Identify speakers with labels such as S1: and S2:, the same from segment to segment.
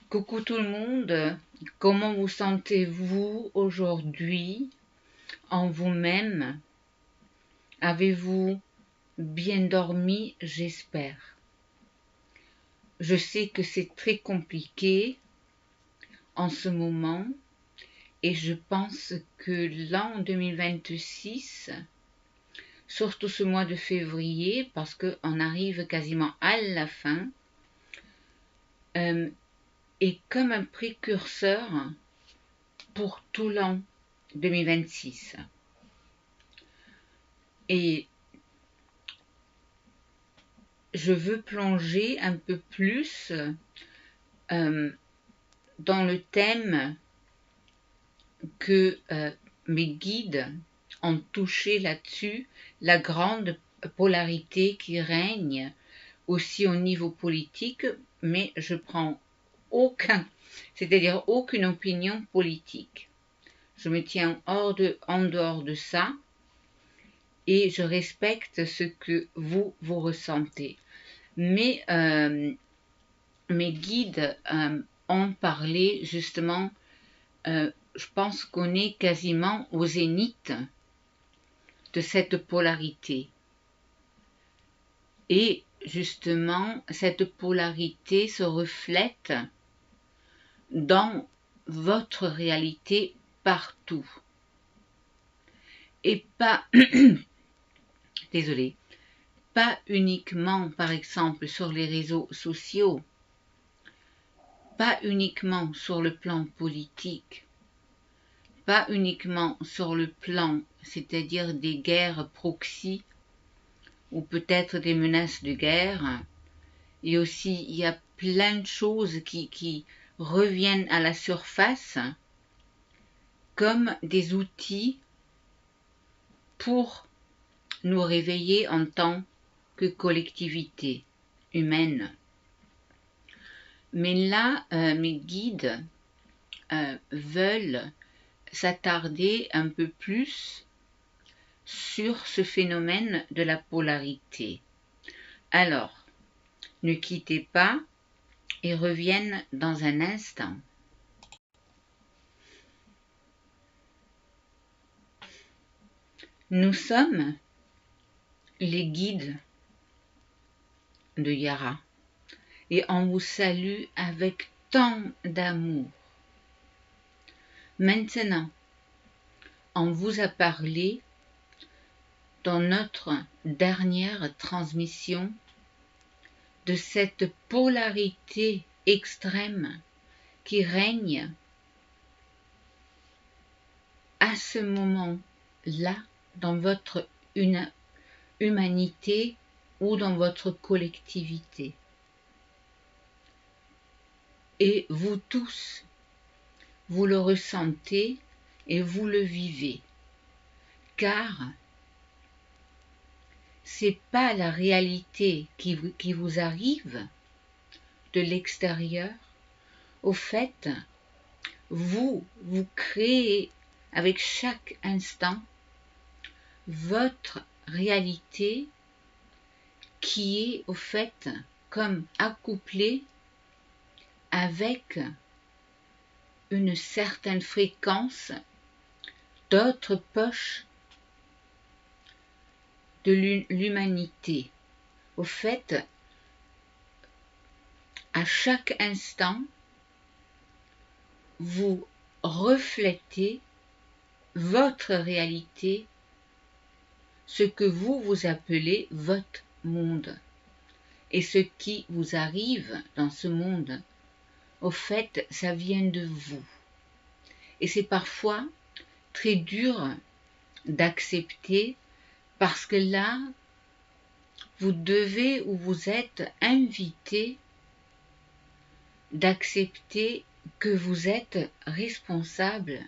S1: Coucou tout le monde, comment vous sentez-vous aujourd'hui en vous-même? Avez-vous bien dormi, j'espère. Je sais que c'est très compliqué en ce moment et je pense que l'an 2026, surtout ce mois de février, parce qu'on arrive quasiment à la fin, est comme un précurseur pour tout l'an 2026. Et je veux plonger un peu plus dans le thème que mes guides ont touché là-dessus, la grande polarité qui règne aussi au niveau politique, mais je prends c'est-à-dire aucune opinion politique. Je me tiens en dehors de ça et je respecte ce que vous ressentez. Mais mes guides ont parlé justement, je pense qu'on est quasiment au zénith de cette polarité. Et justement, cette polarité se reflète dans votre réalité partout. Et pas, désolé, pas uniquement par exemple sur les réseaux sociaux, pas uniquement sur le plan politique, pas uniquement sur le plan, c'est-à-dire des guerres proxy ou peut-être des menaces de guerre, et aussi il y a plein de choses qui reviennent à la surface comme des outils pour nous réveiller en tant que collectivité humaine. Mais là, mes guides veulent s'attarder un peu plus sur ce phénomène de la polarité. Alors, ne quittez pas et reviennent dans un instant. Nous sommes les guides de Yara et on vous salue avec tant d'amour. Maintenant, on vous a parlé dans notre dernière transmission de cette polarité extrême qui règne à ce moment-là dans votre humanité ou dans votre collectivité. Et vous tous, vous le ressentez et vous le vivez, car c'est pas la réalité qui vous arrive de l'extérieur. Au fait, vous créez avec chaque instant votre réalité qui est au fait comme accouplée avec une certaine fréquence d'autres poches de l'humanité. Au fait, à chaque instant, vous reflétez votre réalité, ce que vous appelez votre monde. Et ce qui vous arrive dans ce monde, au fait, ça vient de vous. Et c'est parfois très dur d'accepter parce que là, vous devez ou vous êtes invité d'accepter que vous êtes responsable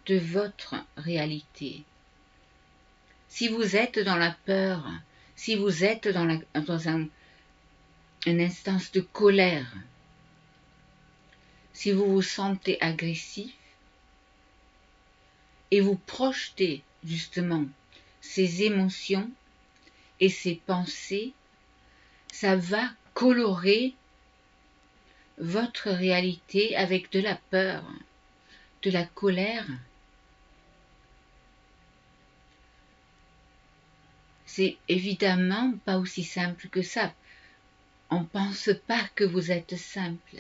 S1: de votre réalité. Si vous êtes dans la peur, si vous êtes dans une instance de colère, si vous vous sentez agressif et vous projetez justement ces émotions et ces pensées, ça va colorer votre réalité avec de la peur, de la colère. C'est évidemment pas aussi simple que ça. On pense pas que vous êtes simple,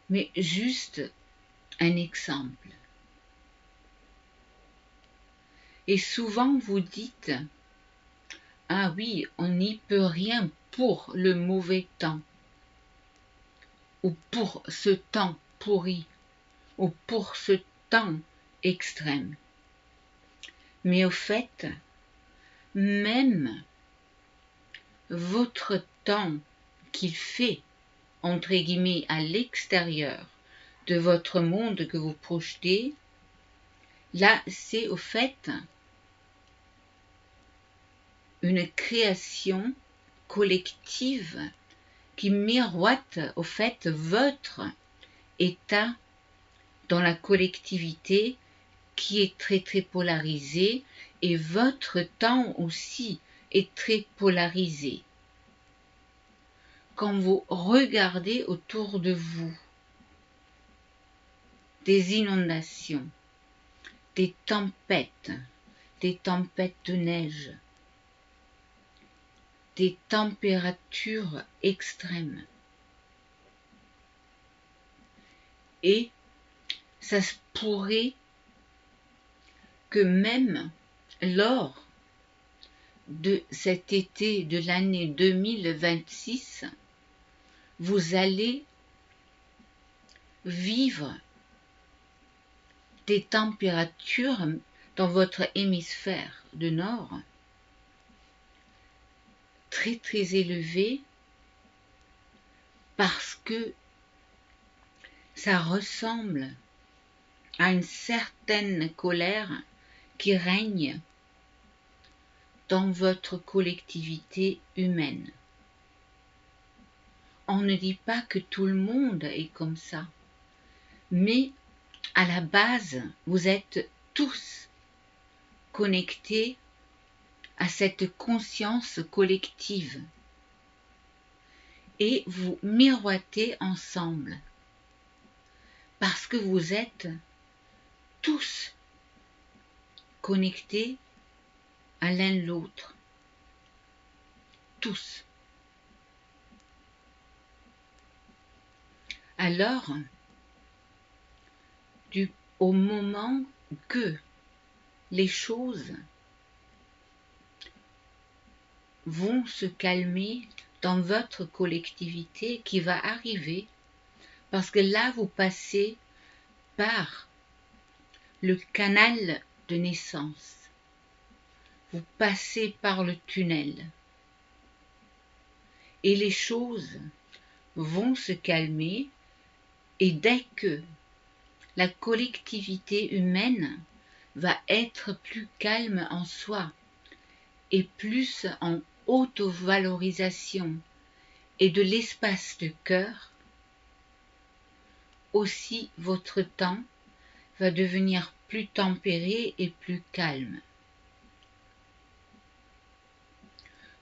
S1: mais juste un exemple. Et souvent vous dites, ah oui, on n'y peut rien pour le mauvais temps, ou pour ce temps pourri, ou pour ce temps extrême. Mais au fait, même votre temps qu'il fait, entre guillemets, à l'extérieur de votre monde que vous projetez, là, c'est au fait une création collective qui miroite au fait votre état dans la collectivité qui est très très polarisé et votre temps aussi est très polarisé. Quand vous regardez autour de vous des inondations, des tempêtes de neige, des températures extrêmes, et ça se pourrait que même lors de cet été de l'année 2026, vous allez vivre des températures dans votre hémisphère de nord très très élevées parce que ça ressemble à une certaine colère qui règne dans votre collectivité humaine. On ne dit pas que tout le monde est comme ça, mais à la base, vous êtes tous connectés à cette conscience collective et vous miroitez ensemble parce que vous êtes tous connectés à l'un l'autre. Tous. Alors, au moment que les choses vont se calmer dans votre collectivité qui va arriver, parce que là, vous passez par le canal de naissance. Vous passez par le tunnel. Et les choses vont se calmer, et dès que la collectivité humaine va être plus calme en soi et plus en auto-valorisation et de l'espace de cœur, aussi votre temps va devenir plus tempéré et plus calme.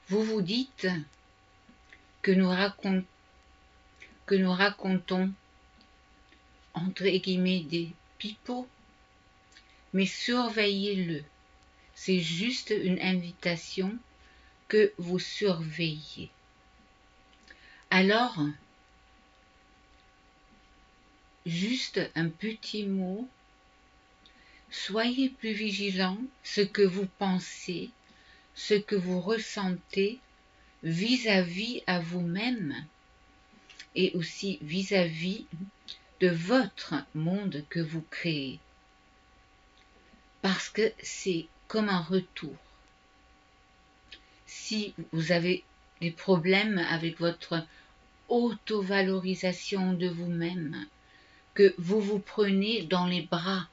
S1: Vous vous dites que nous racontons entre guillemets des pipeaux, mais surveillez-le. C'est juste une invitation que vous surveillez. Alors, juste un petit mot, soyez plus vigilants ce que vous pensez, ce que vous ressentez vis-à-vis à vous-même et aussi vis-à-vis de votre monde que vous créez. Parce que c'est comme un retour. Si vous avez des problèmes avec votre auto-valorisation de vous-même, que vous vous prenez dans les bras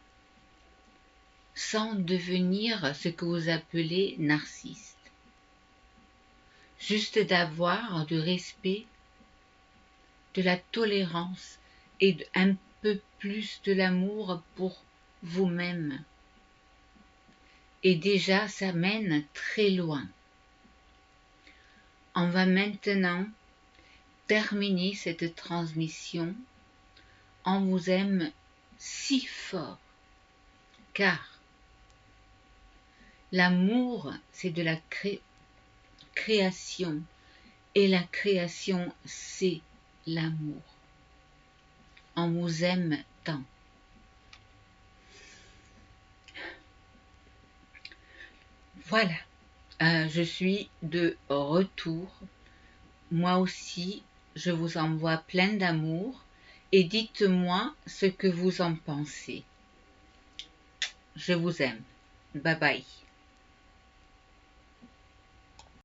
S1: sans devenir ce que vous appelez narcissiste. Juste d'avoir du respect, de la tolérance et un peu plus de l'amour pour vous-même. Et déjà, ça mène très loin. On va maintenant terminer cette transmission. On vous aime si fort, car l'amour, c'est de la création, et la création, c'est l'amour. On vous aime tant. Voilà, je suis de retour. Moi aussi, je vous envoie plein d'amour et dites-moi ce que vous en pensez. Je vous aime. Bye bye.